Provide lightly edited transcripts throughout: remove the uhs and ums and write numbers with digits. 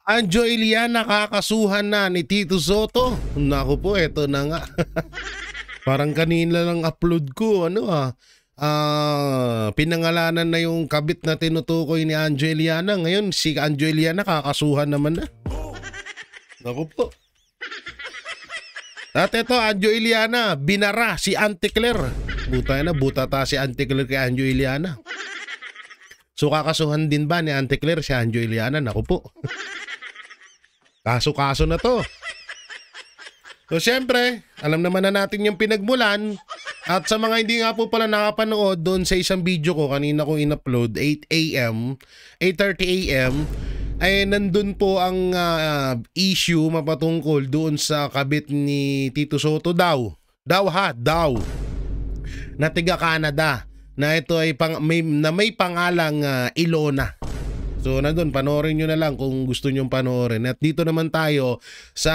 Anjo Iliana nakakasuhan na ni Tito Soto. Naku po, eto na nga. Parang kanina lang upload ko, pinangalanan na yung kabit na tinutukoy ni Anjo Iliana. Ngayon, si Anjo Iliana kakasuhan naman na. Naku po. At ito, Anjo Iliana, binara si Auntie Claire. Buta ta si Auntie Claire kay Anjo Iliana. So kakasuhan din ba ni Auntie Claire si Anjo Iliana? Naku po. Kaso-kaso na to. So syempre, alam naman na natin yung pinagmulan. At sa mga hindi nga po pala nakapanood doon sa isang video ko, kanina ko in-upload, 8 a.m., 8:30 a.m., ay nandun po ang issue mapatungkol doon sa kabit ni Tito Soto daw. Daw. Na tiga Canada. Na ito ay may pangalang Ilona. So nandun, panoorin nyo na lang kung gusto nyong panoorin. At dito naman tayo sa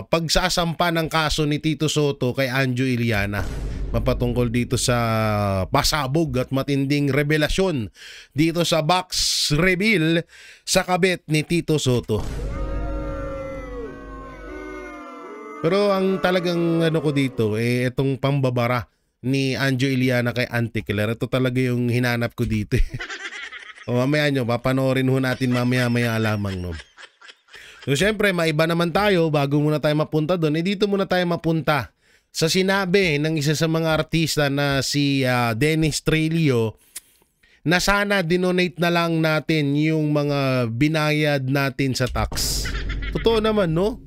pagsasampa ng kaso ni Tito Soto kay Anjo Iliana. Mapatungkol dito sa pasabog at matinding revelasyon dito sa box reveal sa kabit ni Tito Soto. Pero ang talagang ko dito, itong pambabara ni Anjo Iliana kay Auntie Claire. Ito talaga yung hinanap ko dito. O mamaya nyo, papanoorin ho natin mamaya lamang, no? So syempre, maiba naman tayo bago muna tayo mapunta doon. Dito muna tayo mapunta sa sinabi ng isa sa mga artista na si Dennis Trillo na sana dinonate na lang natin yung mga binayad natin sa tax. Totoo naman, no?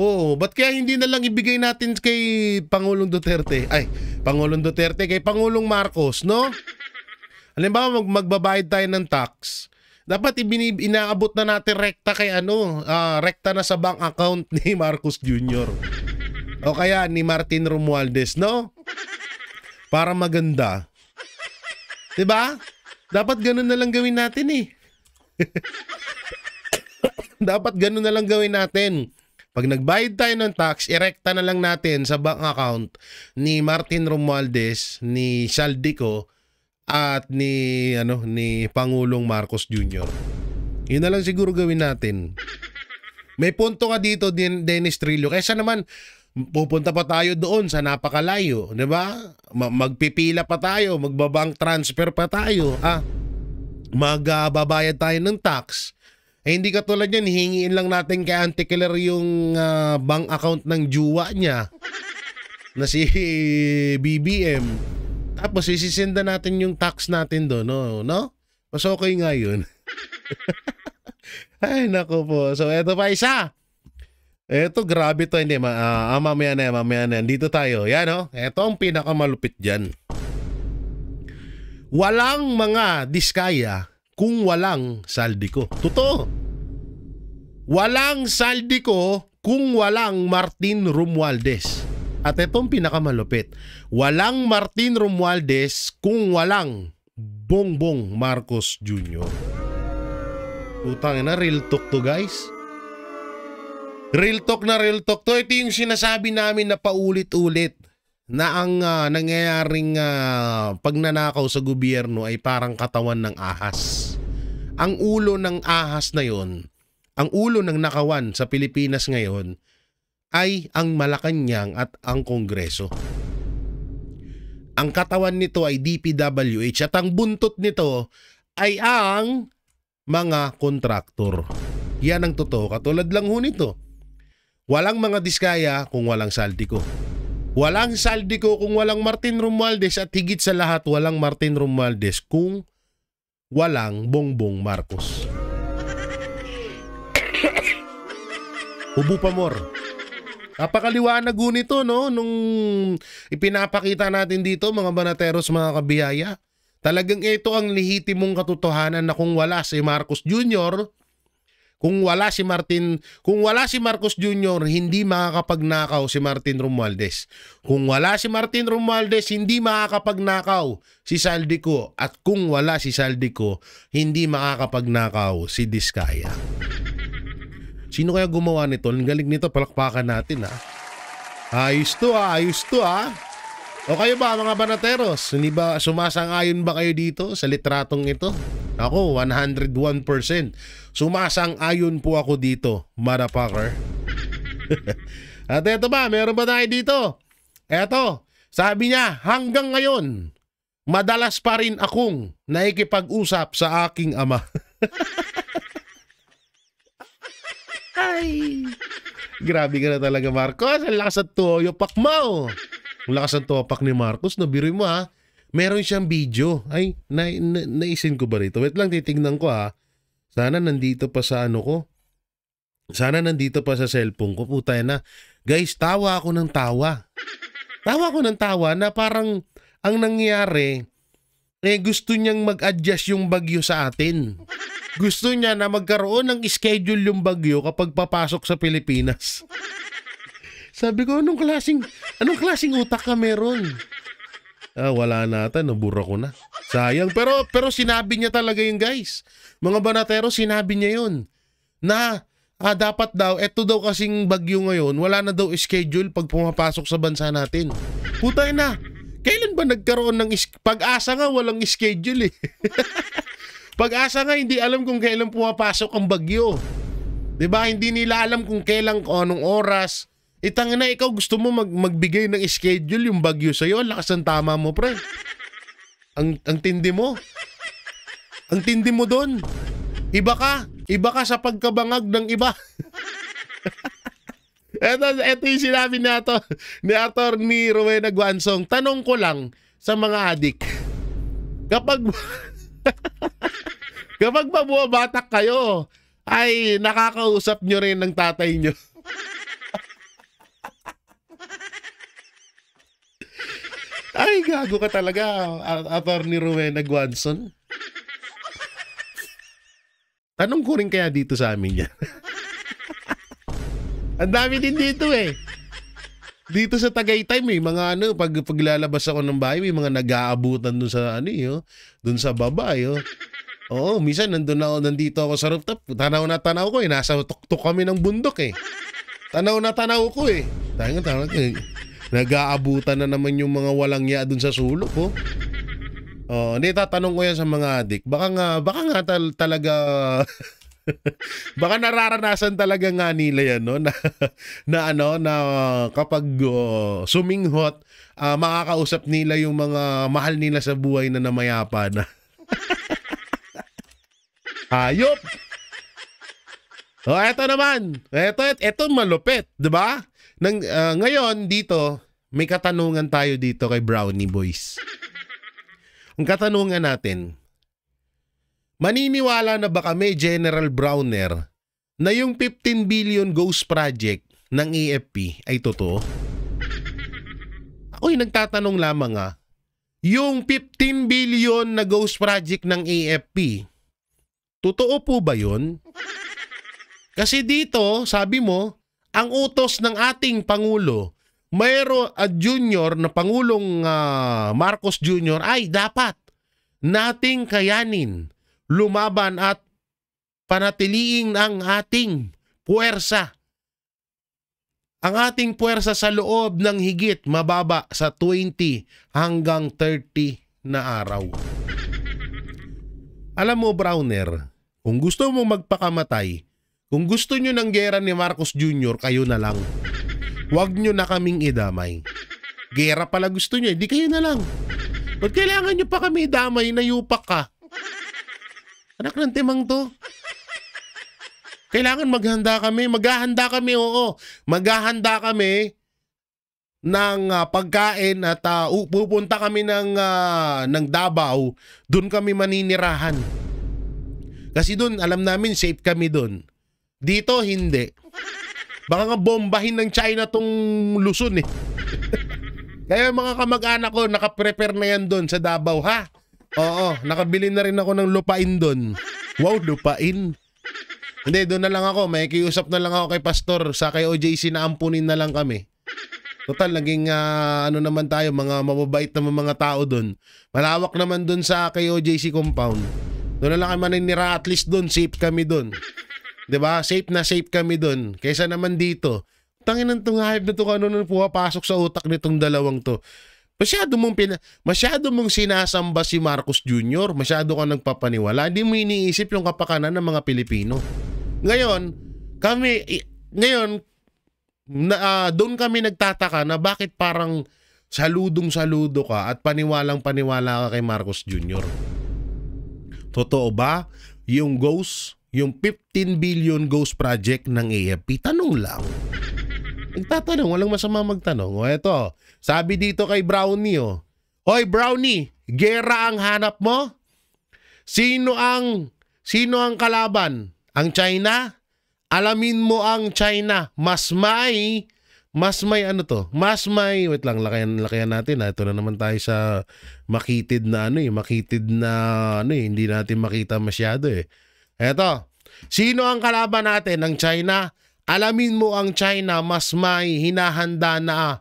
Oo, ba't kaya hindi na lang ibigay natin kay Pangulong Duterte? Ay, Pangulong Duterte, kay Pangulong Marcos, no? Halimbawa, magbabayad tayo ng tax. Dapat inaabot na natin rekta kay rekta na sa bank account ni Marcos Jr. O kaya ni Martin Romualdez, no? Para maganda. 'Di ba? Dapat ganun na lang gawin natin eh. Dapat ganun na lang gawin natin. Pag nagbayad tayo ng tax, irekta na lang natin sa bank account ni Martin Romualdez, ni Saldico, at ni Pangulong Marcos Jr. Yun na lang siguro gawin natin. May punto ka dito, Dennis Trillo. Kaysa naman pupunta pa tayo doon sa napakalayo, 'di ba? Magpipila pa tayo, magbabank transfer pa tayo, magbabayad tayo ng tax. Hindi katulad yan, hihingiin lang natin kay Auntie Claire yung bank account ng juwa niya na si BBM. Tapos isisinda natin yung tax natin doon, no? Mas okay nga yun. Ay, nako po. So, eto pa isa. Eto, grabe to. Hindi, mamaya na. Dito tayo. Yan, no? Eto ang pinakamalupit dyan. Walang mga diskaya kung walang Saldico. Totoo. Walang Saldico kung walang Martin Romualdez. At itong pinakamalupit, walang Martin Romualdez kung walang Bongbong Marcos Jr. Putang ina, real talk to, guys. Real talk na real talk to. Ito yung sinasabi namin na paulit-ulit na ang nangyayaring pagnanakaw sa gobyerno ay parang katawan ng ahas. Ang ulo ng ahas na yon, ang ulo ng nakawan sa Pilipinas ngayon, ay ang Malacanang at ang Kongreso. Ang katawan nito ay DPWH at ang buntot nito ay ang mga kontraktor. Yan ang totoo. Katulad lang ho nito. Walang mga diskaya kung walang Saldico. Walang Saldico kung walang Martin Romualdez at higit sa lahat walang Martin Romualdez kung walang Bongbong Marcos. Ubo pa more. Napakaliwanag ho nito, no? Nung ipinapakita natin dito, mga banateros, mga kabiyaya. Talagang ito ang lehitimong katotohanan na kung wala si Marcos Jr., kung wala si Marcos Jr., hindi makakapagnakaw si Martin Romualdez. Kung wala si Martin Romualdez, hindi makakapagnakaw si Saldico. At kung wala si Saldico, hindi makakapagnakaw si Diskaya. Sino kaya gumawa nito? Ang galing nito, palakpakan natin, ha? Ayos to, ha? O kayo ba, mga banateros? Hindi ba sumasang-ayon ba kayo dito sa litratong ito? Ako, 101%. Sumasang-ayon po ako dito, motherfucker. At eto ba, meron ba tayo dito? Eto, sabi niya, hanggang ngayon, madalas pa rin akong nakikipag-usap sa aking ama. Ay, grabe ka na talaga, Marcos. Ang lakas ng toyopak mo. Ang lakas ng toyopak ni Marcos. Nabiruin mo ha. Meron siyang video. Ay, naisin ko ba rito? Wait lang, titignan ko ha. Sana nandito pa sa ano ko. Sana nandito pa sa cellphone ko. Puta na. Guys, tawa ako ng tawa. Tawa ako ng tawa na parang ang nangyari, gusto niyang mag-adjust yung bagyo sa atin. Gusto niya na magkaroon ng schedule yung bagyo kapag papasok sa Pilipinas. Sabi ko, anong klaseng utak ka meron? Wala na ata, nabura ko na. Sayang, pero sinabi niya talaga yun, guys. Mga banatero, sinabi niya yun. Na dapat daw, eto daw kasing bagyo ngayon, wala na daw schedule pag pumapasok sa bansa natin. Putay na, kailan ba nagkaroon ng pag-asa nga walang schedule eh. Pag-asa nga hindi alam kung kailan pumapasok ang bagyo. 'Di ba? Hindi nila alam kung kailan o anong oras. Itang na ikaw gusto mo magbigay ng schedule yung bagyo sa iyo, lakas ng tama mo, pre. Ang tindi mo. Ang tindi mo doon. Iba ka sa pagkabangag ng iba. Ito yung sinabi ni Attorney Rowena Guansong. Tanong ko lang sa mga adik. Kapag mabuwabatak kayo, ay nakakausap nyo rin ng tatay nyo. Ay, gago ka talaga, Attorney Rowena Guanson. Tanong ko rin kaya dito sa amin yan. Ang dami din dito eh. Dito sa Tagaytay may mga paglalabas ako ng bahay, may mga nag-aabutan dun sa dun sa baba Oo, minsan nandito ako sa rooftop, tanaw na tanaw ko eh, nasa tuktok kami ng bundok eh. Tanaw na tanaw ko eh. Nag-aabutan na naman yung mga walang ya dun sa sulok oh. Hindi, tatanong ko yan sa mga adik. Baka nga talaga baka nararanasan talaga nga nila yan, no? Na kapag suminghot, makakausap nila yung mga mahal nila sa buhay na namayapa na. Hayop! Eto naman. Eto malupit, 'di ba? Ngayon dito, may katanungan tayo dito kay Brownie Boys. Ang katanungan natin, maniniwala na ba kami, General Browner, na yung 15 billion ghost project ng AFP ay totoo? Ako'y nagtatanong lamang yung 15 billion na ghost project ng AFP, totoo po ba yun? Kasi dito, sabi mo, ang utos ng ating Pangulo, mayroon junior na Pangulong Marcos Jr. ay dapat nating kayanin, lumaban at panatiliing ang ating puwersa. Ang ating puwersa sa loob ng higit mababa sa 20 hanggang 30 na araw. Alam mo, Browner, kung gusto mo magpakamatay, kung gusto nyo ng gera ni Marcos Jr., kayo na lang. Huwag nyo na kaming idamay. Gera pala gusto nyo, hindi kayo na lang. Ba't kailangan nyo pa kami idamay na yupak ka? Anak ng timang to. Kailangan maghanda kami. Maghahanda kami, oo. Maghahanda kami ng pagkain at pupunta kami ng Davao. Doon kami maninirahan. Kasi doon, alam namin, safe kami doon. Dito, hindi. Baka nga bombahin ng China tong Luzon eh. Kaya mga kamag-anak ko, nakaprepare na yan doon sa Davao, ha? Oo, nakabili na rin ako ng lupain doon. Wow, lupain. Hindi, doon na lang ako. May kiusap na lang ako kay Pastor sa kay OJC na ampunin na lang kami. Total, naging naman tayo, mga mababait naman mga tao doon. Malawak naman doon sa kay OJC compound. Doon na lang kami maninira, at least doon, safe kami doon. 'Di ba? Safe na safe kami doon. Kaysa naman dito. Tangin ng tong hype na to, ano nang pumapasok sa utak nitong dalawang to. Masyado mong sinasamba si Marcos Jr., masyado ka nagpapaniwala, hindi mo iniisip yung kapakanan ng mga Pilipino. Ngayon, doon kami nagtataka na bakit parang saludong-saludo ka at paniwalang-paniwala ka kay Marcos Jr. Totoo ba yung yung 15 billion ghost project ng AFP? Tanong lang. Nagtatanong, walang masama magtanong. O eto, sabi dito kay Brownie, Hoy Brownie, gera ang hanap mo? Sino ang kalaban? Ang China? Alamin mo ang China. Mas may wait lang, lakayan natin. Ito na naman tayo sa makitid na hindi natin makita masyado eh. Eto, sino ang kalaban natin? Ang China? Alamin mo ang China, mas may hinahanda na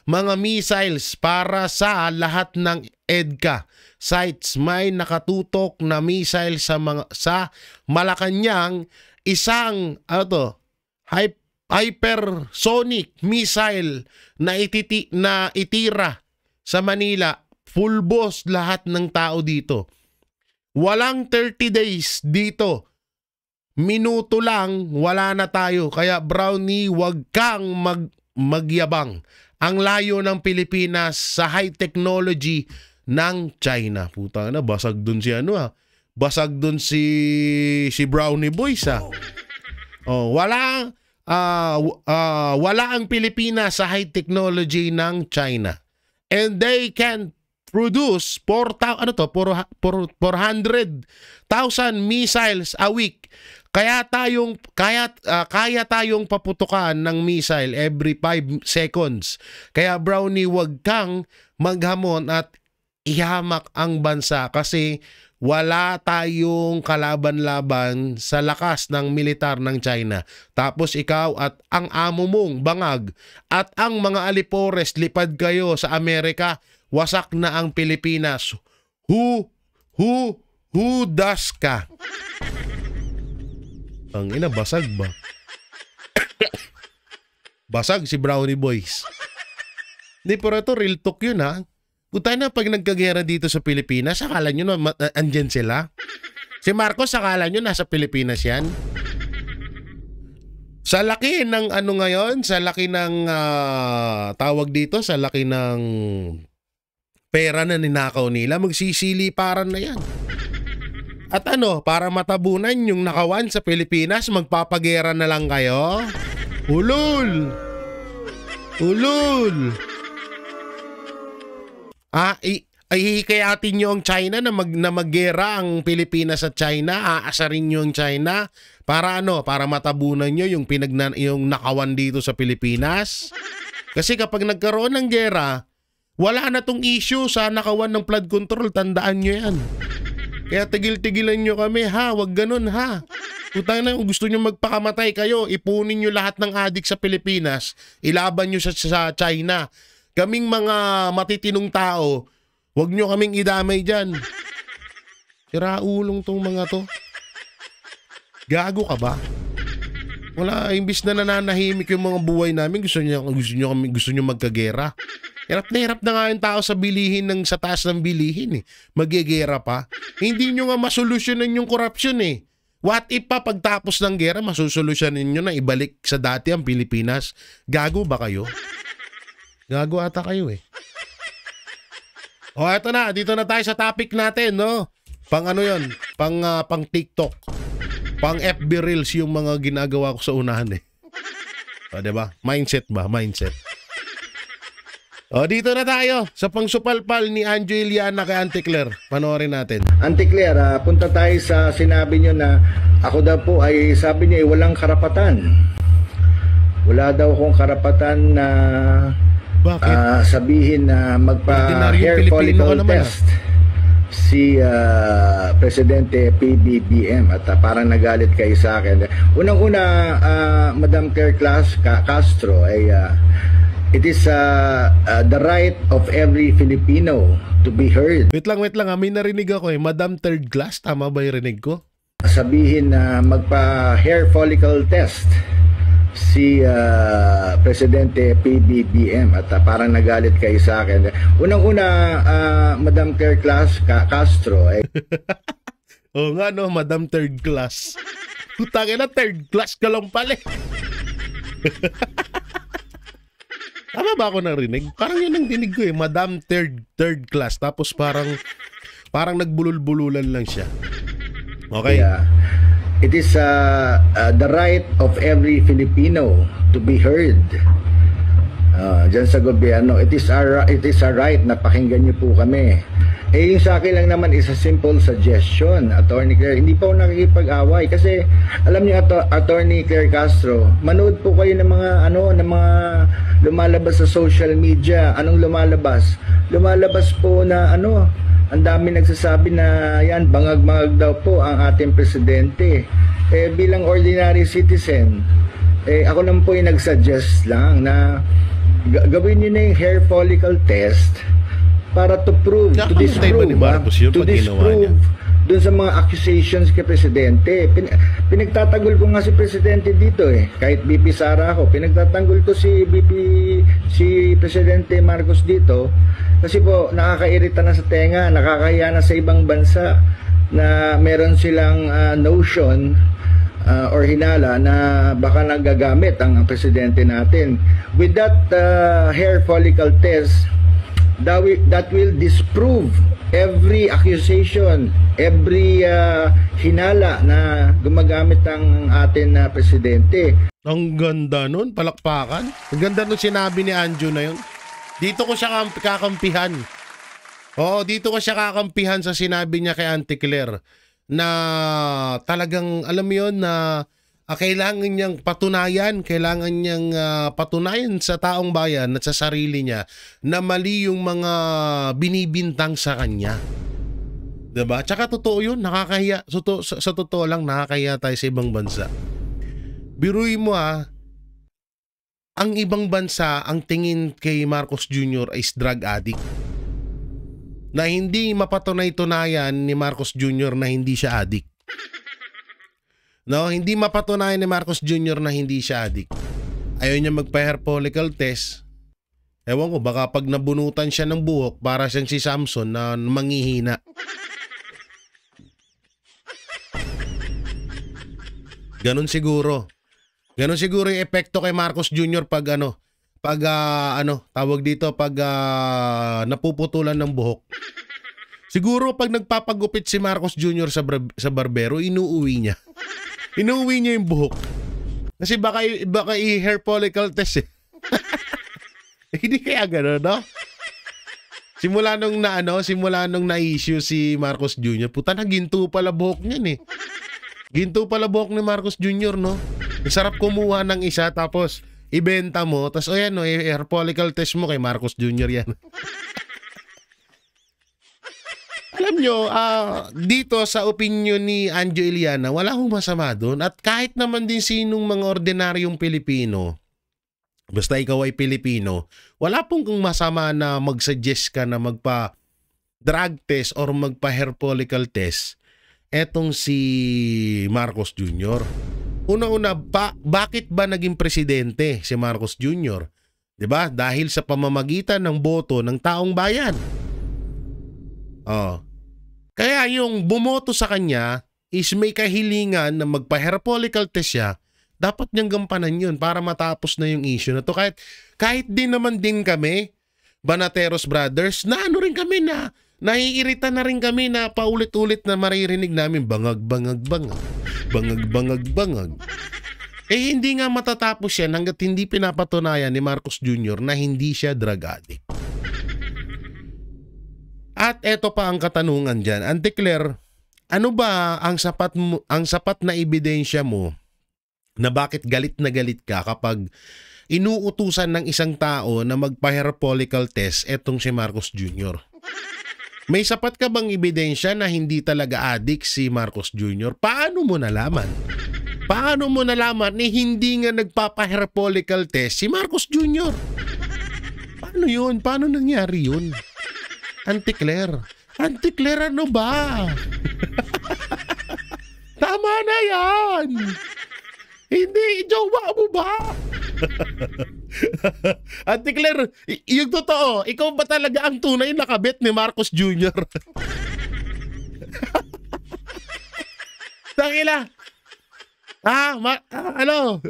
mga missiles para sa lahat ng EDCA sites. May nakatutok na missile sa Malacanang, isang hypersonic missile na itira sa Manila. Pulbos lahat ng tao dito. Walang 30 days dito. Minuto lang, wala na tayo. Kaya Brownie, wag kang magyabang. Ang layo ng Pilipinas sa high technology ng China. Puta na, basag dun si basag dun si Brownie Boys wala ang Pilipinas sa high technology ng China. And they can produce 400,000 missiles a week. Kaya tayong paputukan ng missile every 5 seconds. Kaya Brownie, wag kang maghamon at ihamak ang bansa kasi wala tayong kalaban-laban sa lakas ng militar ng China. Tapos ikaw at ang amo mong bangag at ang mga alipores lipad kayo sa Amerika, wasak na ang Pilipinas. Who das ka? Ang ina, basag ba? Basag si Brownie Boys. Hindi, pero ito real talk yun Puta na, pag nagkagera dito sa Pilipinas, akala nyo na andyan sila? Si Marcos, akala nyo nasa Pilipinas yan? Sa laki ng ngayon, sa laki ng tawag dito, sa laki ng pera na ninakaw nila, magsisiliparan na yan. At para matabunan yung nakawan sa Pilipinas, magpapagera na lang kayo? Ulul! Ihikayatin nyo ang China na maggera ang Pilipinas at China, aasarin nyo ang China para para matabunan nyo yung nakawan dito sa Pilipinas. Kasi kapag nagkaroon ng gera, wala na tong issue sa nakawan ng flood control, tandaan nyo yan. Kaya tigil-tigilan nyo kami wag ganun Putang na, kung gusto nyo magpakamatay kayo, ipunin nyo lahat ng adik sa Pilipinas, ilaban nyo sa China. Kaming mga matitinong tao, wag nyo kaming idamay dyan. Siraulong tong mga to. Gago ka ba? Wala, imbis na nananahimik yung mga buhay namin, gusto nyo magkagera. Hirap na nga yung tao sa bilihin sa taas ng bilihin Magigera pa. Hindi nyo nga masolusyonan yung corruption What if pa pagtapos ng gera, masusolusyonin nyo na ibalik sa dati ang Pilipinas? Gago ba kayo? Gago ata kayo O eto na, dito na tayo sa topic natin Pang yon? Pang TikTok. Pang FB Reels yung mga ginagawa ko sa unahan O diba? Mindset ba? Mindset. O dito na tayo sa pangsupalpal ni Anjo Iliana kay Auntie Claire. Panoorin natin. Auntie Claire, punta tayo sa sinabi nyo na ako daw po ay sabi niya walang karapatan. Wala daw akong karapatan na sabihin na magpa-hair follicle test si Presidente PBBM at parang nagalit kayo sa akin. Unang-una, Madam Claire Castro ay it is the right of every Filipino to be heard. Wait lang, may narinig ako Madam Third Class, tama ba yung rinig ko? Sabihin na magpa-hair follicle test si Presidente PBBM at parang nagalit kayo sa akin. Unang-una, Madam Claire Castro. Oo nga no, Madam Third Class. Putangin na, third class ka lang pala. Tama ba ako narinig? Parang yun ang dinig ko Madam third class. Tapos parang nagbulul-bululan lang siya. Okay. Yeah. It is the right of every Filipino to be heard. Diyan sa gobyerno, it is our right na pakinggan niyo po kami. Yung sa akin lang naman is a simple suggestion, Attorney Claire. Hindi pa ako nakikipag-away kasi alam niyo, Attorney Claire Castro, manood po kayo ng mga lumalabas sa social media. Anong lumalabas? Lumalabas po na ang dami nagsasabi na yan, bangag-bangag daw po ang ating presidente. Bilang ordinary citizen, ako naman po yung nagsuggest lang na gawin niyo na yung hair follicle test para to prove, to disprove dun sa mga accusations kay Presidente. Pinagtatanggol ko nga si Presidente dito kahit BP Sara ako, pinagtatanggol ko si Presidente Marcos dito kasi po nakakairita na sa tenga, nakakahiya na sa ibang bansa na meron silang notion or hinala na baka nagagamit ang Presidente natin. With that hair follicle test, that will disprove every accusation, every hinala na gumagamit ang atin na presidente. Ang ganda nun, palakpakan. Ang ganda nun sinabi ni Anjo na yun. Dito ko siya kakampihan. Oo, dito ko siya kakampihan sa sinabi niya kay Auntie Claire na talagang, alam mo yun, na kailangan niyang patunayan sa taong bayan at sa sarili niya na mali yung mga binibintang sa kanya. Diba? Tsaka totoo yun, nakakahiya. Sa totoo lang, nakakahiya tayo sa ibang bansa. Biruin mo ang ibang bansa, ang tingin kay Marcos Jr. is drug addict. Na hindi mapatunay-tunayan ni Marcos Jr. na hindi siya addict. No, hindi mapatunayan ni Marcos Jr. na hindi siya addict. Ayaw niya magpa-hair follicle test. Ewan ko, baka pag nabunutan siya ng buhok, para siyang si Samson na manghihina. Ganon siguro. Ganon siguro yung epekto kay Marcos Jr. pag napuputulan ng buhok. Siguro pag nagpapagupit si Marcos Jr. sa barbero, inuuwi niya. Inuwi niya yung buhok. Kasi baka i-hair follicle test Hindi kaya gano'n, no? Simula nung na-issue si Marcos Jr., puta na, ginto pala buhok niyan Ginto pala buhok ni Marcos Jr., no? Sarap kumuha ng isa, tapos ibenta mo, tapos hair follicle test mo kay Marcos Jr. yan. Alam nyo, dito sa opinion ni Anjo Iliana, wala akong masama doon. At kahit naman din sinong mga ordinaryong Pilipino, basta ikaw ay Pilipino, wala pong kung masama na mag-suggest ka na magpa-drug test or magpa-hair follicle test etong si Marcos Jr. Una-una, bakit ba naging presidente si Marcos Jr.? 'Di ba? Dahil sa pamamagitan ng boto ng taong bayan. Kaya yung bumoto sa kanya is may kahilingan na magpa-hair follicle test siya, dapat niyang gampanan yun para matapos na yung issue na to. Kahit din naman din kami, Banateros Brothers, na rin kami na, naiirita na rin kami na paulit-ulit na maririnig namin bangag-bangag-bangag, bangag-bangag-bangag. Hindi nga matatapos yan hanggat hindi pinapatunayan ni Marcos Jr. na hindi siya drug addict. At eto pa ang katanungan dyan. Auntie Claire, ano ba ang sapat na ebidensya mo na bakit galit na galit ka kapag inuutusan ng isang tao na magpa-hair follicle test etong si Marcos Jr.? May sapat ka bang ebidensya na hindi talaga addict si Marcos Jr.? Paano mo nalaman? Paano mo nalaman na hindi nga nagpapa-hair follicle test si Marcos Jr.? Paano yun? Paano nangyari yun? Auntie Claire, ano ba? Tama na yan. Hindi, jowa mo ba? Ate Claire, yung totoo, ikaw ba talaga ang tunay na kabit ni Marcos Jr.? Tangina. Ano?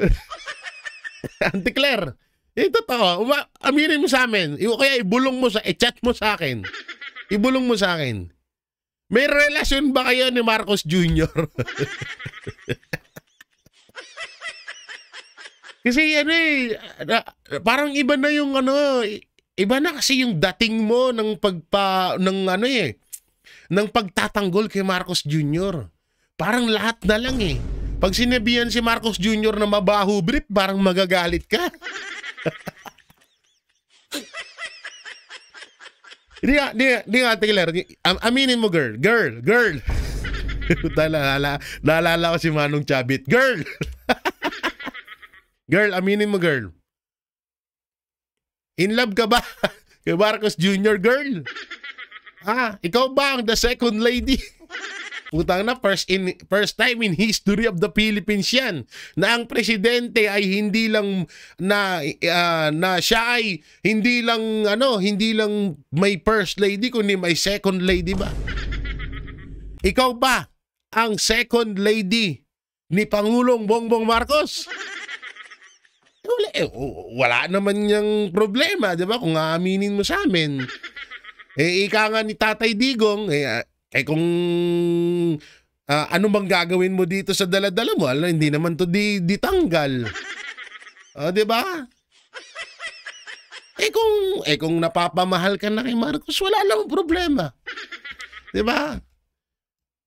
Ate Claire, yung totoo, aminin mo sa amin, kaya ibulong mo i-chat mo sa akin. Ibulong mo sa akin. May relasyon ba kayo ni Marcos Jr.? Kasi parang iba na yung iba na kasi yung dating mo ng ng pagtatanggol kay Marcos Jr. Parang lahat na lang eh. Pag sinabihan si Marcos Jr. na mabaho brief, parang magagalit ka. Hindi nga, Taylor. Aminin mo, girl. Naalala ko si Manong Chabit. Girl! Girl, aminin mo, girl. In love ka ba kay Marcos Jr., girl? Ikaw ba ang the second lady? Putang na, first time in history of the Philippines yan na ang presidente ay hindi lang na siya ay hindi lang may first lady kundi may second lady ba? Ikaw ba ang second lady ni Pangulong Bongbong Marcos? Wala naman yung problema, di ba? Kung aaminin mo sa amin. Ika nga ni Tatay Digong, kung ano bang gagawin mo dito sa dala-dala mo, hindi naman to ditanggal. Di ba? Kung napapamahal ka na kay Marcos, wala namang problema. Di ba?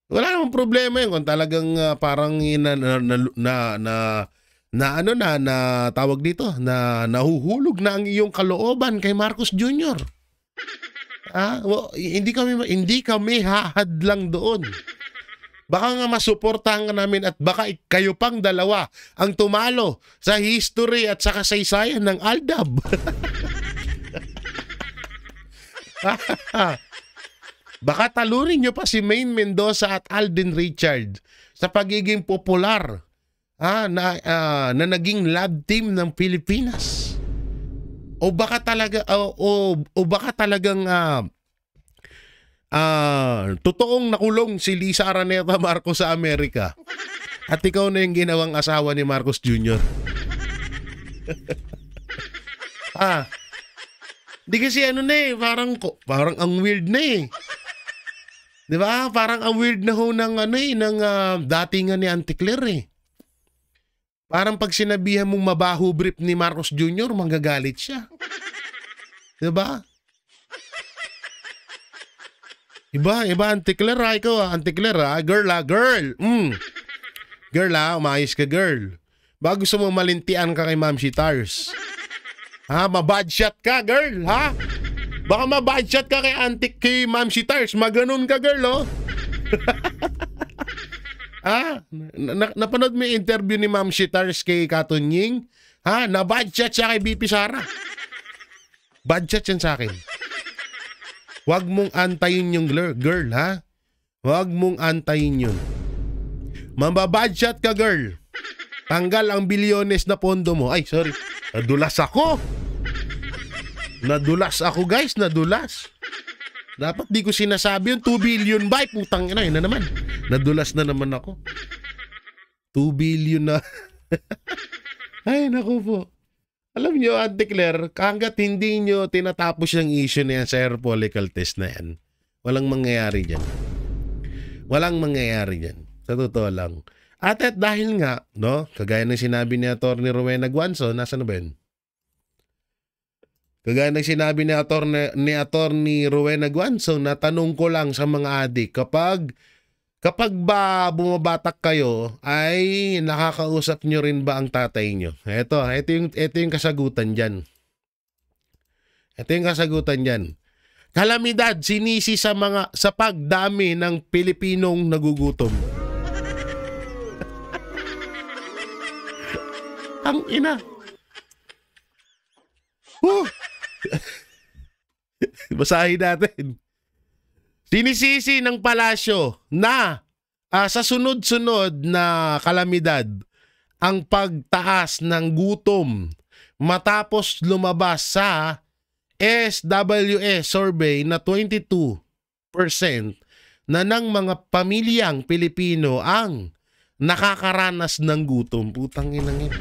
Wala namang problema yun kung talagang parang tawag dito, na nahuhulog na ang iyong kalooban kay Marcos Jr. Hindi kami hahadlang doon. Baka nga masuportahan ka namin at baka kayo pang dalawa ang tumalo sa history at sa kasaysayan ng Aldab. Baka talunin nyo pa si Maine Mendoza at Alden Richard sa pagiging popular na naging lab team ng Pilipinas. O baka talagang totoong nakulong si Lisa Araneta Marcos sa Amerika at ikaw na yung ginawang asawa ni Marcos Jr. Di kasi parang ang weird na eh. Di ba? Parang ang weird na ho ng datingan ni Auntie Claire eh. Parang pag sinabihan mong mabaho brief ni Marcos Jr., manggagalit siya. Diba? Iba, Auntie Claire, ikaw Auntie Claire, girl. Girl umayos ka, girl. Ba gusto mo malintian ka kay Ma'am Shitars? Mabad shot ka, girl, ha? Baka mabad shot ka kay Ma'am Shitars, maganon ka, girl, oh. Napanood mo yung interview ni Ma'am Shitars kay Katunying? Na-bad chat siya kay BP Sara. Bad chat yan sa akin. Huwag mong antayin yung girl, ha? Huwag mong antayin yun. Mambabad chat ka, girl. Tanggal ang bilyones na pondo mo. Ay, sorry. Nadulas ako, guys. Nadulas. Dapat di ko sinasabi yung 2 billion ba? Putang ina, yun na naman. Nadulas na naman ako. 2 billion na. Ay, naku po. Alam nyo, Auntie Claire, hanggat hindi nyo tinatapos yung issue na yan sa hair follicle test na yan, walang mangyayari dyan. Walang mangyayari dyan. Sa totoo lang. At dahil nga, no, kagaya ng sinabi ni Atty. Rowena Guanzo, nasa na ba yun? Kagaya ng sinabi ni Atty. Rowena Guanzo, na tanong ko lang sa mga adik, kapag ba bumabatak kayo, ay nakakausap nyo rin ba ang tatay nyo? Ito yung kasagutan dyan. Ito yung kasagutan dyan. Kalamidad, sinisi sa pagdami ng Pilipinong nagugutom. Ang ina. Basahin natin. Sinisisi ng palasyo na sa sunod-sunod na kalamidad ang pagtaas ng gutom matapos lumabas sa SWS survey na 22% na ng mga pamilyang Pilipino ang nakakaranas ng gutom. Putang inang ina.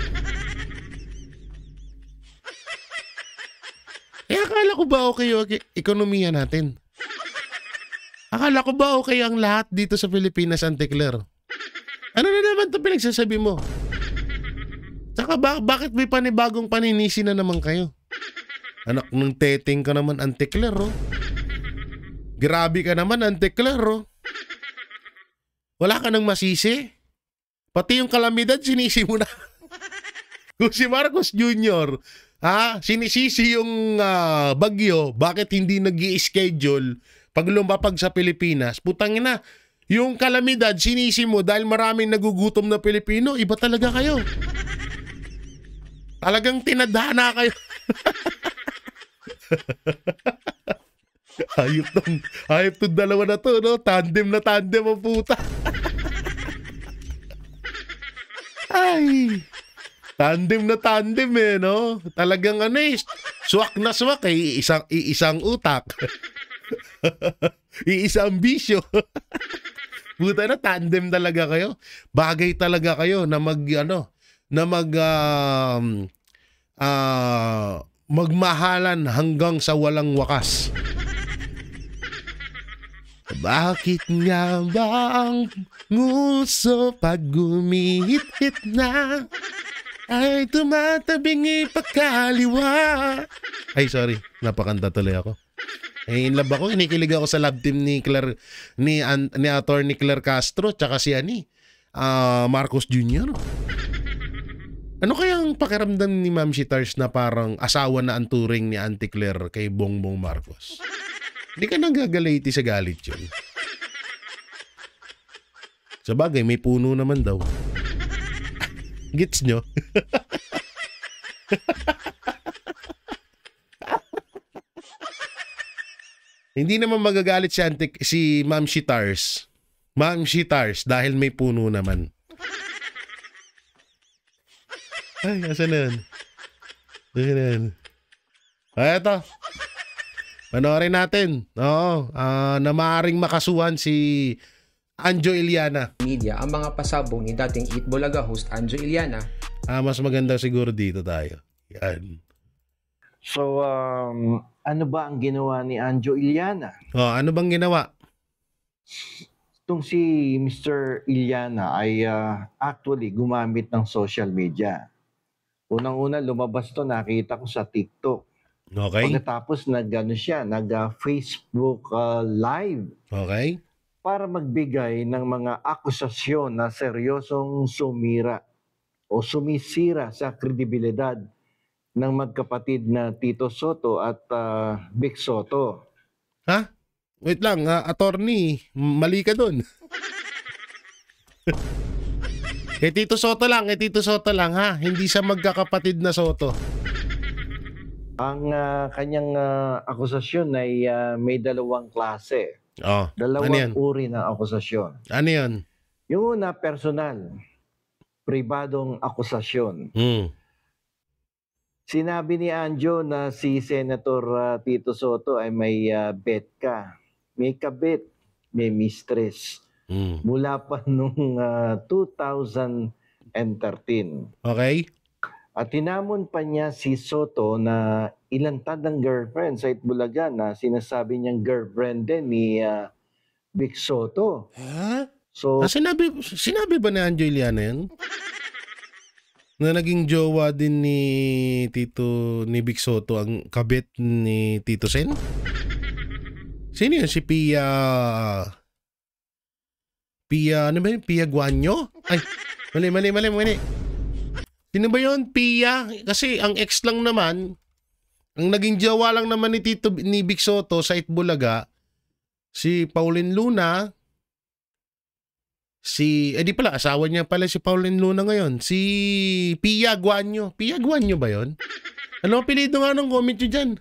Akala ko ba okay yung ekonomiya natin? Akala ko ba okay ang lahat dito sa Pilipinas, Auntie Claire? Ano na naman ito pinagsasabi mo? Saka bakit may panibagong paninisi na naman kayo? Anak ng teteng ka naman, Auntie Claire, oh. Grabe ka naman, Auntie Claire, oh. Wala ka nang masisi? Pati yung kalamidad, sinisi mo na. Kung si Marcos Jr., sinisisi yung bagyo, bakit hindi nag-i-schedule pag lumapag sa Pilipinas? Putang ina, yung kalamidad, sinisi mo dahil maraming nagugutom na Pilipino. Iba talaga kayo. Talagang tinadhana kayo. Hayop tong dalawa na to, no? Tandem na tandem ang puta. Ay, tandem na tandem no? Talagang swak na swak isang utak. Iisang bisyo. Buta na tandem talaga kayo. Bagay talaga kayo na magmahalan hanggang sa walang wakas. Bakit nga ba ang nguso pag gumihit-hit na ay tumatabing ipagkaliwa? Ay, sorry. Napakanta tuloy ako. In love ako. Inikilig ako sa love team ni Attorney Claire Castro tsaka si Marcos Jr. Ano kayang pakiramdam ni Ma'am Shitars na parang asawa na ang turing ni Auntie Claire kay Bongbong Marcos? Hindi ka nang gagaliti sa galit yun. Sa bagay, may puno naman daw. Gets nyo? Hindi naman magagalit si Ma'am Shitars. Ma'am Shitars dahil may puno naman. Ay, asan na yun? Asan na yun? Ay, eto. Panoorin natin. Oo, na maaaring makasuhan si Anjo Iliana. Media ang mga pasabong ni dating Eat Bulaga host Anjo Iliana. Mas maganda siguro dito tayo. Yan. So, ano ba ang ginawa ni Anjo Iliana? Ano bang ginawa? Itong si Mr. Iliana ay actually gumamit ng social media. Unang-una lumabas to, nakita ko sa TikTok. Okay. Pagkatapos nag-Facebook live. Okay. Para magbigay ng mga akusasyon na seryosong sumira o sumisira sa kredibilidad ng magkapatid na Tito Soto at Vic Soto. Ha? Wait lang, attorney, mali ka dun. Tito Soto lang ha, hindi sa magkakapatid na Soto. Ang kanyang akusasyon ay may dalawang klase. Dalawang uri ng akusasyon. Ano yun? Yung una, personal. Pribadong akusasyon. Sinabi ni Anjo na si Senator Tito Soto ay may bet ka. May kabit. May mistress. Mula pa nung 2013. Okay. At tinamon pa niya si Soto na ilantad ng girlfriend sa Itbulaga na sinasabi niyang girlfriend din ni Vic Soto. Ha? So, sinabi ba ni Anjo Iliana yan? Na naging jowa din ni Vic Soto ang kabit ni Tito Sen? Sino yun? Si Pia, ano ba yun? Pia Guanyo? Ay, mali. Sino ba yun? Pia? Kasi ang ex lang naman, ang naging jowa lang naman ni Vic Soto sa Itbulaga, si Pauline Luna, di pala, asawa niya pala si Pauline Luna ngayon, si Pia Guanyo. Pia Guanyo ba yun? Ano ang apelido nga nung comment nyo dyan?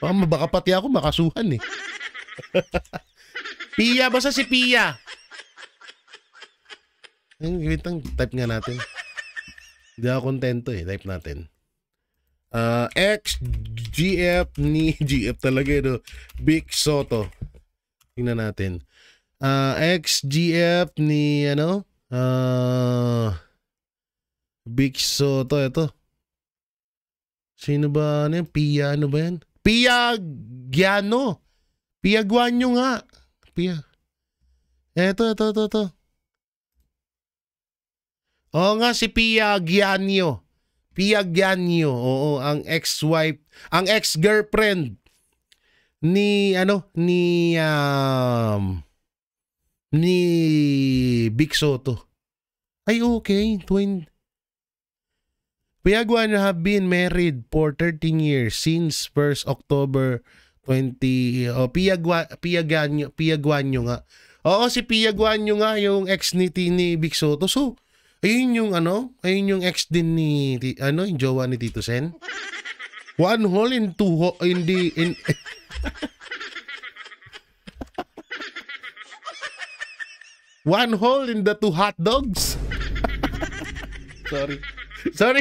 Baka pati ako makasuhan eh. Pia, basta si Pia. Type nga natin. Hindi ako kontento eh. Type natin. Ex-GF ni GF talaga no. Vic Soto. Tingnan natin. Ex-GF ni ano? Vic Soto. Ito. Sino ba? Ano yan? Pia ano ba yan? Pia Giano. Pia Guanyo nga. Pia. Ito. Oo nga, si Pia Gianyo. Pia Gianyo. Oo, ang ex-wife, ang ex-girlfriend ni ni Vic Soto. Ay, okay. Pia Guanyo have been married for 13 years since 1st October 20. Oh, Pia Guanyo nga. Oo, si Pia Guanyo nga yung ex ni Vic Soto. So, ayun yung ex din ni yung jowa ni Tito Sen. One hole in two one hole in the two hot dogs. Sorry,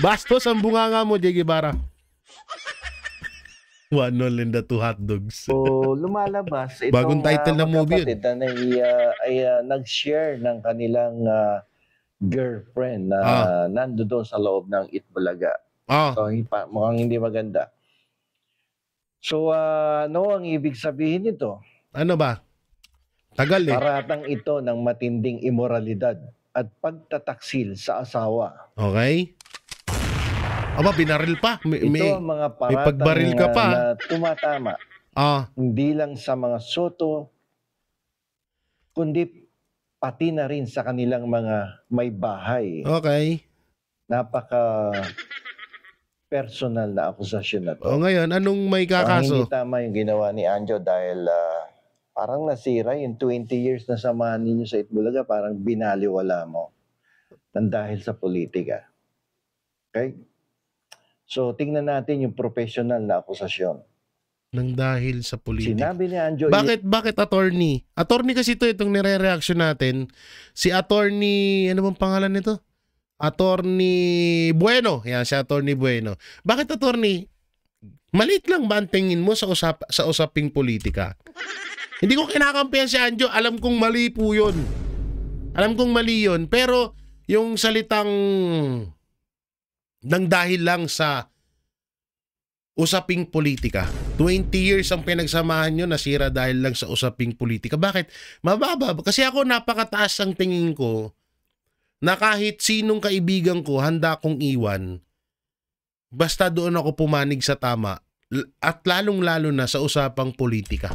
bastos ang bunganga mo, Jay Guevara. One hole in the two hot dogs. So, lumalabas itong bagong title ng movie yun. Na nag-share ng kanilang girlfriend na nando doon sa loob ng Itbulaga. So, mukhang hindi maganda. So, ano ang ibig sabihin nito? Ano ba? Tagal eh. Paratang ito ng matinding imoralidad at pagtataksil sa asawa. Okay. Aba, binaril pa. Ito ang mga paratang may pagbaril ka pa. Na tumatama. Hindi lang sa mga Soto, kundi pati na rin sa kanilang mga may bahay. Okay. Napaka personal na akusasyon na to. O ngayon, anong may kakaso? Hindi tama yung ginawa ni Anjo dahil parang nasira yung 20 years na samahan ninyo sa Itbulaga, parang binaliwala mo nang dahil sa politika. Okay? So, tingnan natin yung professional na akusasyon. Nang dahil sa politika. Sinabi ni Anjo... Bakit attorney? Attorney kasi itong nire-reaction natin. Si attorney, ano bang pangalan nito? Attorney Bueno. Yan, si attorney Bueno. Bakit attorney? Maliit lang ba ang tingin mo sa usaping politika? Hindi ko kinakampihan si Anjo. Alam kong mali po yun. Alam kong mali yun. Pero yung salitang nang dahil lang sa usaping politika. 20 years ang pinagsamahan nyo, nasira dahil lang sa usaping politika. Bakit? Mababa. Kasi ako napakataas ang tingin ko na kahit sinong kaibigan ko handa kong iwan basta doon ako pumanig sa tama at lalong-lalo na sa usapang politika.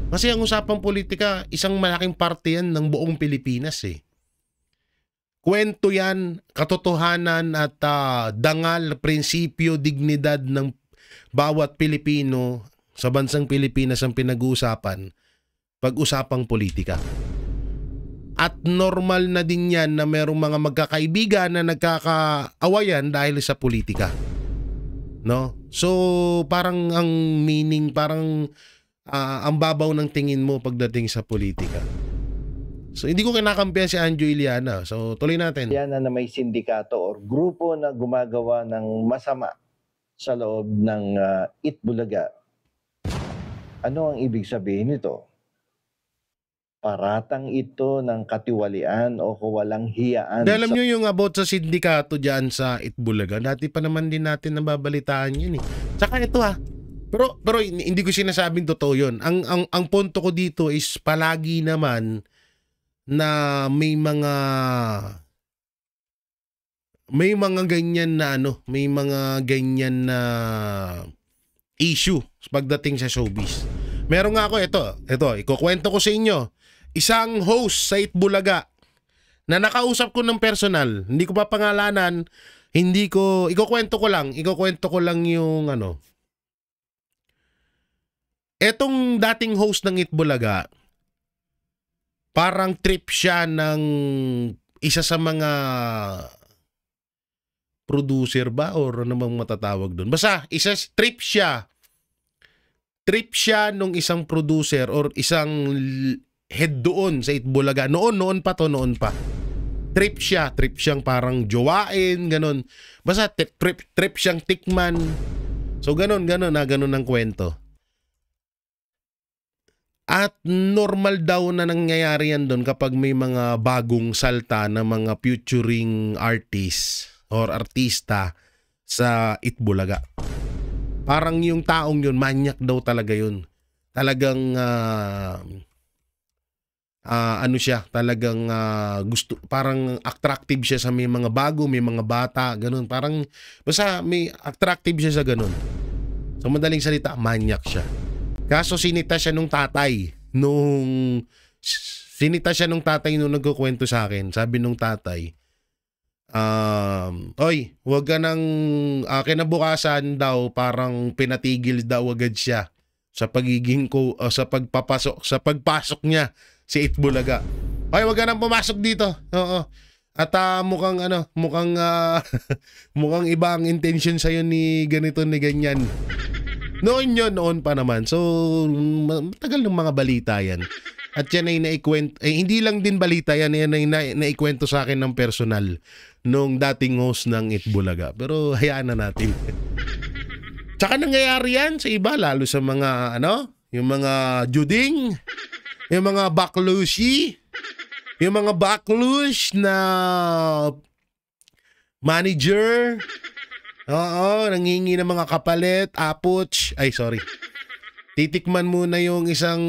Kasi ang usapang politika, isang malaking parte yan ng buong Pilipinas eh. Kwento yan, katotohanan at dangal, prinsipyo, dignidad ng bawat Pilipino sa bansang Pilipinas ang pinag-uusapan pag-usapang politika. At normal na din yan na merong mga magkakaibigan na nagkakaawayan dahil sa politika. No? So, parang ang meaning, parang ang babaw ng tingin mo pagdating sa politika. So, hindi ko kinakampihan si Anjo Iliana. So, tuloy natin. Yan na may sindikato o grupo na gumagawa ng masama sa loob ng Itbulaga. Ano ang ibig sabihin nito? Paratang ito ng katiwalian o kawalang hiyaan. Alam nyo yung about sa sindikato dyan sa Itbulaga, dati pa naman din natin nababalitaan yun eh. Tsaka ito pero hindi ko sinasabing totoo yun. Ang punto ko dito is palagi naman na may mga ganyan na may mga ganyan na issue pagdating sa showbiz. Meron nga ako ito, ikukwento ko sa inyo. Isang host sa Itbulaga na nakausap ko ng personal, hindi ko pa pangalanan, ikukwento ko lang yung etong dating host ng Itbulaga, parang trip siya ng isa sa mga producer ba or ano bang matatawag doon. Basta trip siya nung isang producer or isang head doon sa Itbulaga. Noon pa. trip siyang parang jowain, ganun. Basta trip siyang tikman. So ganun ang kwento. At normal daw na nangyayari yan doon kapag may mga bagong salta na mga featuring artist or artista sa Itbulaga. Parang yung taong yun, manyak daw talaga yun. Talagang ano siya, talagang gusto, parang attractive siya sa may mga bago, may mga bata, ganun. Parang basta may attractive siya sa ganun. Sa madaling salita, manyak siya. Kaso sinita siya nung tatay nung nagkukwento sa akin. Sabi nung tatay, oy, wag ka nang kinabukasan daw, parang pinatigil daw agad siya sa pagiging sa pagpasok niya si Itbulaga. Oy, wag ka nang pumasok dito. Oo. At mukhang mukhang iba ang intention sa ni ganito ni ganyan. Noon pa naman. So, matagal ng mga balita yan. At yan ay naikwento, hindi lang din balita yan, yan ay naikwento sa akin ng personal nung dating host ng Itbulaga. Pero hayaan na natin. Tsaka nangyayari yan sa iba, lalo sa mga, yung mga juding, yung mga baklushi, yung mga baklush na manager. Oo, nangingi ng mga kapalit, apuch. Ay, sorry. Titikman muna yung isang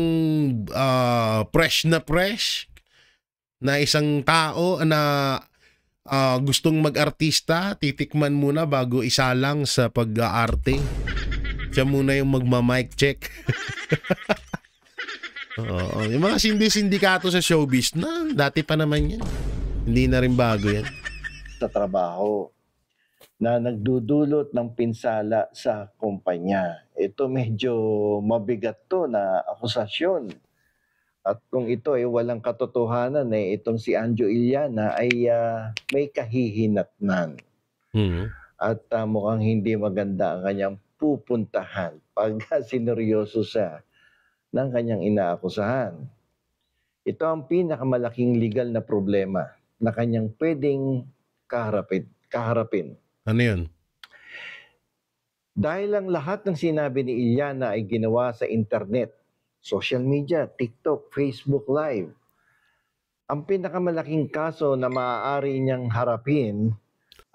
fresh na isang tao na gustong mag-artista. Titikman muna bago isalang sa pag-aarte. Siya muna yung magma-mic check. Oo, yung mga sindikato sa showbiz na dati pa naman yan. Hindi na rin bago yan. Sa trabaho na nagdudulot ng pinsala sa kumpanya. Ito medyo mabigat to na akusasyon. At kung ito ay walang katotohanan, itong si Anjo Iliana ay may kahihinatnan. At mukhang hindi maganda ang kanyang pupuntahan pag sineryoso siya ng kanyang inaakusahan. Ito ang pinakamalaking legal na problema na kanyang pwedeng kaharapin. Ano yun? Dahil ang lahat ng sinabi ni Iliana ay ginawa sa internet, social media, TikTok, Facebook Live. Ang pinakamalaking kaso na maaari niyang harapin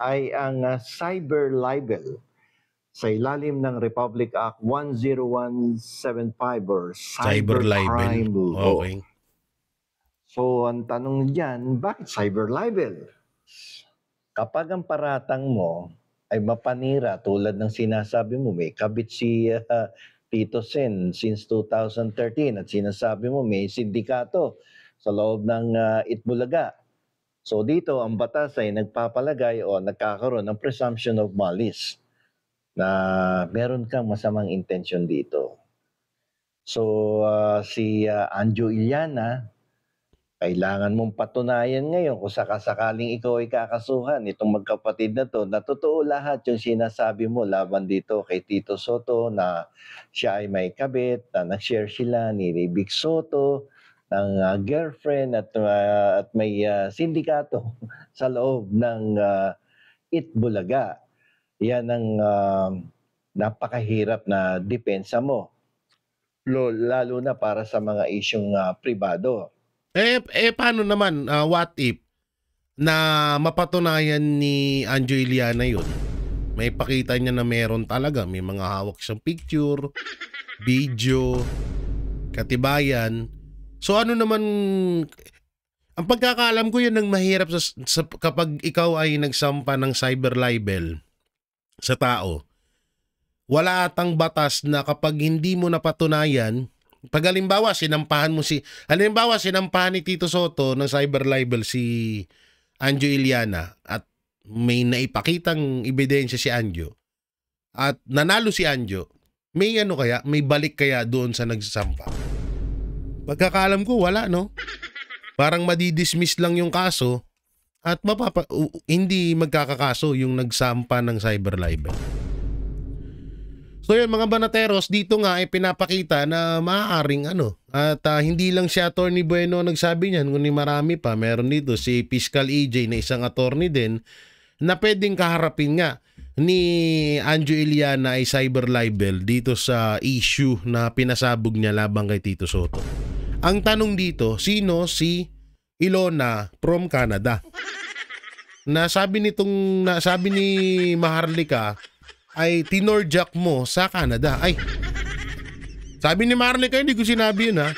ay ang cyber libel sa ilalim ng Republic Act 10175 or Cyber Crime Law. Okay. So ang tanong diyan, bakit cyber libel? Kapag ang paratang mo ay mapanira tulad ng sinasabi mo, may kabit si Tito Sen since 2013 at sinasabi mo may sindikato sa loob ng Itbulaga. So dito ang batas ay nagpapalagay o nagkakaroon ng presumption of malice na meron kang masamang intention dito. So si Anjo Iliana, kailangan mong patunayan ngayon kung sakasakaling ikaw ay kakasuhan itong magkapatid na to, na totoo lahat yung sinasabi mo laban dito kay Tito Soto na siya ay may kabit, na nag-share sila ni Big Soto ng girlfriend at may sindikato sa loob ng Itbulaga. Yan ang napakahirap na depensa mo. Lalo na para sa mga isyong pribado. Paano naman, what if na mapatunayan ni Anjo Iliana yun? May pakita niya na meron talaga, may mga hawak siyang picture, video, katibayan. So ano naman, ang pagkakaalam ko yun ang mahirap kapag ikaw ay nagsampa ng cyber libel sa tao. Wala atang batas na kapag hindi mo napatunayan, pag halimbawa sinampahan ni Tito Soto ng cyber libel si Anjo Iliana at may naipakitang ebidensya si Anjo at nanalo si Anjo, may balik kaya doon sa nagsasampa? Pagkakaalam ko wala, no? Parang madidismiss lang yung kaso at hindi magkakakaso yung nagsampa ng cyber libel. So yun mga banateros, dito nga ay pinapakita na maaaring at hindi lang si Attorney Bueno nagsabi niyan, kundi marami pa. Meron dito si Fiscal EJ na isang attorney din na pwedeng kaharapin nga ni Anjo Iliana ay cyber libel dito sa issue na pinasabog niya labang kay Tito Sotto. Ang tanong dito, sino si Ilona from Canada? Sabi ni Maharlika ay tinorjak mo sa Canada. Ay, sabi ni Maharlika, hindi ko sinabi yun ha.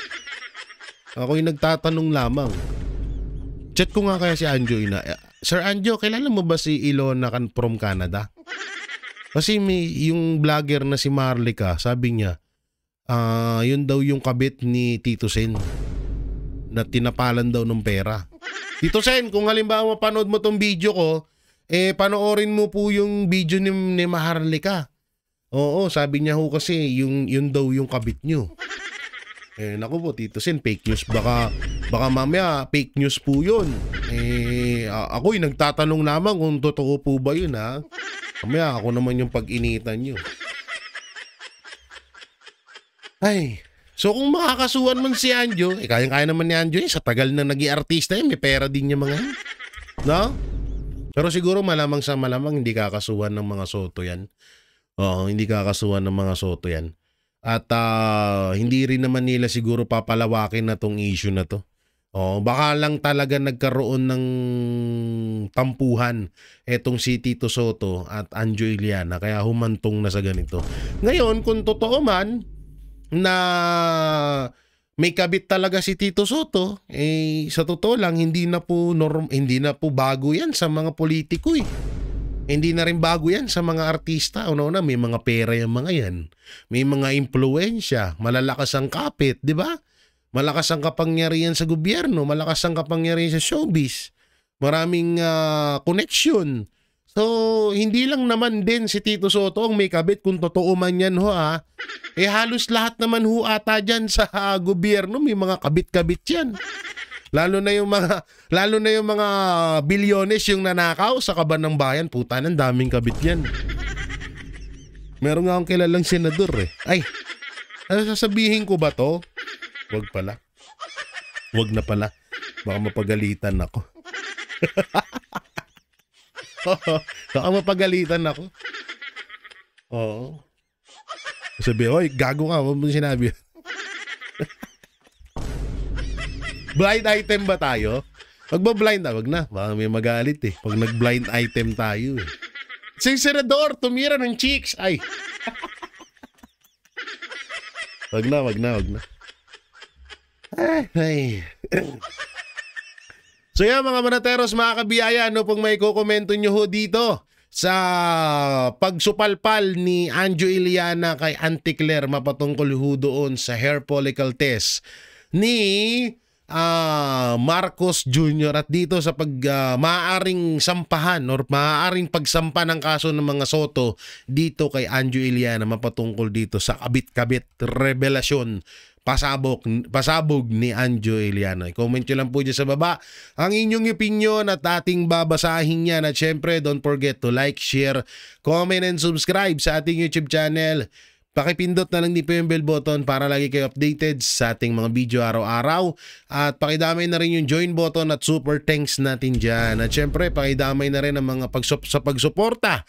Ako'y nagtatanong lamang. Chat ko nga kaya si Anjo ina. Sir Anjo, kilala mo ba si Ilona from Canada? Kasi yung vlogger na si Maharlika, sabi niya, yun daw yung kabit ni Tito Sen na tinapalan daw ng pera. Tito Sen, kung halimbawa mapanood mo tong video ko, panoorin mo po yung video ni Maharlika. Oo, sabi niya ho kasi yun daw yung kabit nyo. Naku po, Tito Sen, fake news. Baka mamaya fake news po yun. Ako'y nagtatanong lamang kung totoo po ba yun ha. Mamaya ako naman yung pag-initan nyo. Ay, so kung makakasuhan man si Anjo, kayang-kaya naman ni Anjo sa tagal na naging artista may pera din niya mga yan. No? Pero siguro malamang hindi kakasuhan ng mga Sotto yan. Oo, hindi kakasuhan ng mga Sotto yan. At hindi rin naman nila siguro papalawakin na tong issue na to. Baka lang talaga nagkaroon ng tampuhan etong si Tito Sotto at Anjo Iliana kaya humantong na sa ganito. Ngayon, kung totoo man na may kabit talaga si Tito Sotto, sa totoo lang hindi na po bago yan sa mga politiko eh. Hindi na rin bago yan sa mga artista. Una-una, may mga pera yung mga yan. May mga impluensya, malalakas ang kapit, di ba? Malakas ang kapangyarihan sa gobyerno, malakas ang kapangyarihan sa showbiz. Maraming connection. So, hindi lang naman din si Tito Sotto ang may kabit kung totoo man yan ho ha. Halos lahat naman ho ata dyan sa gobyerno may mga kabit-kabit yan. Lalo na yung mga bilyones yung nanakaw sa kaban ng bayan. Puta, ng daming kabit yan. Meron nga akong kilalang senador eh. Ay, sasabihin ko ba to? Wag pala. Wag na pala. Baka mapagalitan ako. Baka mapagalitan ako. Oo. Sabi, oy, gago ka. Huwag mo sinabi. Blind item ba tayo? Pag ba blind, wag na. Baka may magalit eh. Pag nag-blind item tayo eh. Si senador, tumira ng chicks. Ay. Wag na. Ay. So yan mga manateros, mga kabiyaya, pong may kukomento nyo ho dito sa pagsupalpal ni Anjo Iliana kay Auntie Claire mapatungkol ho doon sa hair follicle test ni Marcos Jr. at dito sa maaaring sampahan or maaaring pagsampa ng kaso ng mga Sotto dito kay Anjo Iliana mapatungkol dito sa kabit-kabit revelasyon pasabog ni Anjo Iliana. Comment nyo lang po dyan sa baba ang inyong opinion at ating babasahin yan. At syempre, don't forget to like, share, comment, and subscribe sa ating YouTube channel. Pakipindot na lang din po yung bell button para lagi kayo updated sa ating mga video araw-araw. At pakidamay na rin yung join button at super thanks natin dyan. At syempre, pakidamay na rin ang mga pagsuporta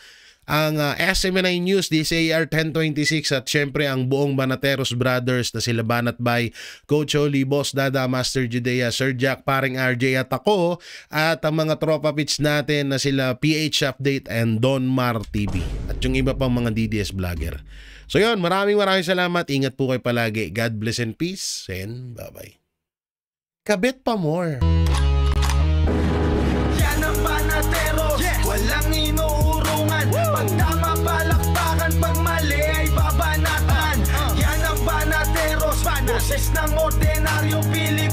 ang SMNI News, DCAR 1026 at syempre ang buong Banateros Brothers na sila Banat Bay, Coach Oli, Boss Dada, Master Judea, Sir Jack, Paring RJ at ako at ang mga tropa pits natin na sila PH Update and Don Mar TV at yung iba pang mga DDS vlogger. So yun, maraming salamat. Ingat po kayo palagi. God bless and peace and bye-bye. Kabit pa more. Yan ang Banateros, walang inuurungan. Pag tama palakpakan, pag mali ay babanatan. Yan ang Banateros, boses ng ordinaryong Pilipino.